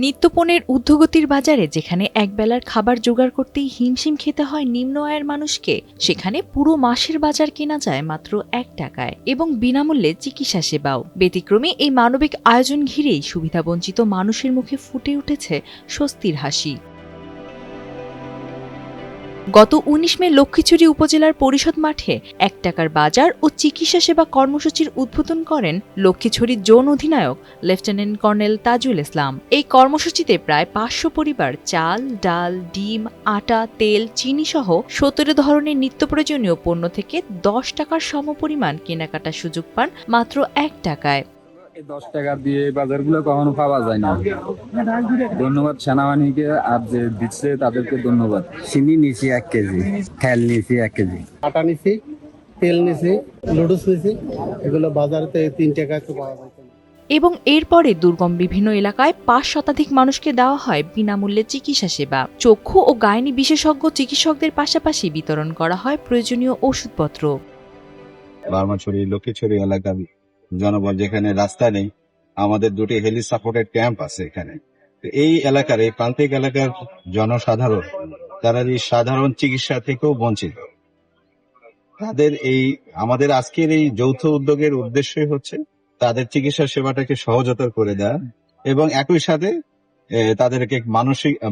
নিত্যপণ্যের ঊর্ধ্বগতির বাজারে যেখানে একবেলার খাবার জোগাড় করতেই হিমশিম খেতে হয় নিম্ন আয়ের মানুষকে, সেখানে পুরো মাসের বাজার কেনা যায় মাত্র ১ টাকায় এবং বিনামূল্যে চিকিৎসা সেবাও। ব্যতিক্রমী এই মানবিক আয়োজন ঘিরেই সুবিধাবঞ্চিত মানুষের মুখে ফুটে উঠেছে স্বস্তির হাসি। গত ১৯ মে লক্ষ্মীছড়ি উপজেলার পরিষদ মাঠে ১ টাকার বাজার ও চিকিৎসা সেবা কর্মসূচির উদ্বোধন করেন লক্ষ্মীছড়ি জোন অধিনায়ক লেফটেন্যান্ট কর্নেল তাজুল ইসলাম। এই কর্মসূচিতে প্রায় ৫০০ পরিবার চাল, ডাল, ডিম, আটা, তেল, চিনি সহ ১৭ ধরনের নিত্য প্রয়োজনীয় পণ্য থেকে ১০ টাকার সমপরিমাণ কেনাকাটার সুযোগ পান মাত্র ১ টাকায়। ১০ টাকা দিয়ে বাজারগুলো কখনো পাওয়া যায় না। ধন্যবাদ সেনাবাহিনীকে, আর যে দিচ্ছে তাদেরকে ধন্যবাদ। চিনি নিছি ১ কেজি, তেল নিছি ১ কেজি, আটা নিছি, তেল নিছি, লুডুস নিছি, এগুলো বাজারেতে ৩ টাকায় তো পাওয়া যায়। এবং এরপরে দুর্গম বিভিন্ন এলাকায় ৫ শতাধিক মানুষকে দেওয়া হয় বিনামূল্যে চিকিৎসা সেবা। চক্ষু ও গাইনি বিশেষজ্ঞ চিকিৎসকদের পাশাপাশি বিতরণ করা হয় প্রয়োজনীয় ওষুধপত্র। বার্মাছড়ি, লক্ষ্মীছড়ি এলাকার জনবল যেখানে রাস্তা নেই, আমাদের 2টি হেলি সাপোর্টেড ক্যাম্প আছে এখানে। এই এলাকার, এই প্রান্তিক এলাকার জনসাধারণ, তারা এই সাধারণ চিকিৎসা থেকেও বঞ্চিত। তাদের আমাদের আজকের এই যৌথ উদ্যোগের উদ্দেশ্যই হচ্ছে তাদের চিকিৎসা সেবাটাকে সহজতর করে দেওয়া এবং একই সাথে তাদেরকে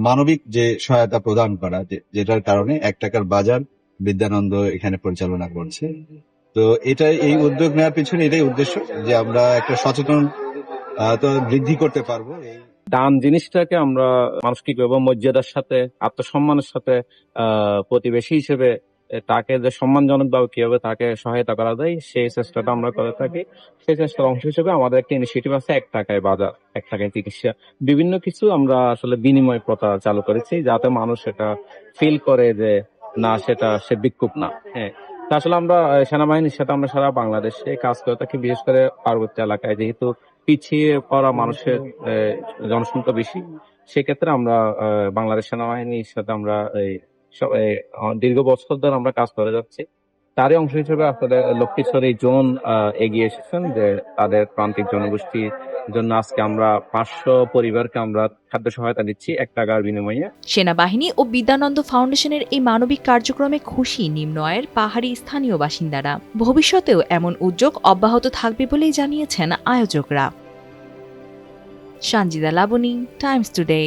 মানবিক যে সহায়তা প্রদান করা, যেটার কারণে ১ টাকার বাজার বিদ্যানন্দ এখানে পরিচালনা করছে। তো এই উদ্যোগ নেওয়ার পিছনে এটাই উদ্দেশ্য যে আমরা একটা সচেতন বৃদ্ধি করতে পারবো। দান জিনিসটাকে আমরা মানুষকে কিভাবে মর্যাদার সাথে, আত্মসম্মানের সাথে প্রতিবেশী হিসেবে তাকে যে সম্মানজনক ভাবে কিভাবে তাকে সহায়তা করা যায়, সেই চেষ্টাটা আমরা করে থাকি। সেই চেষ্টার অংশ হিসেবে আমাদের একটা ইনিশিয়েটিভ আছে ১ টাকায় বাজার, ১ টাকায় চিকিৎসা। বিভিন্ন কিছু আমরা আসলে বিনিময় প্রথা চালু করেছি, যাতে মানুষ এটা ফিল করে যে না, সে বিক্ষোভ না। হ্যাঁ, আসলে আমরা সেনাবাহিনীর সাথে আমরা সারা বাংলাদেশে কাজ করে থাকি, বিশেষ করে পার্বত্য এলাকায়, যেহেতু পিছিয়ে পড়া মানুষের জনসংখ্যা বেশি। সেক্ষেত্রে আমরা বাংলাদেশ সেনাবাহিনীর সাথে আমরা দীর্ঘ বছর ধরে আমরা কাজ করে যাচ্ছি। তারই অংশ হিসেবে আসলে লক্ষ্মীছড়ি জোন এগিয়ে এসেছেন যে তাদের প্রান্তিক জনগোষ্ঠীর জন্য আজকে আমরা ৫০০ পরিবারকে আমরা খাদ্য সহায়তা দিচ্ছি ১ টাকার বিনিময়ে। সেনাবাহিনী ও বিদ্যানন্দ ফাউন্ডেশনের এই মানবিক কার্যক্রমে খুশি নিম্ন আয়ের পাহাড়ি স্থানীয় বাসিন্দারা। ভবিষ্যতেও এমন উদ্যোগ অব্যাহত থাকবে বলেই জানিয়েছেন আয়োজকরা। Sanjida Labony, Times today.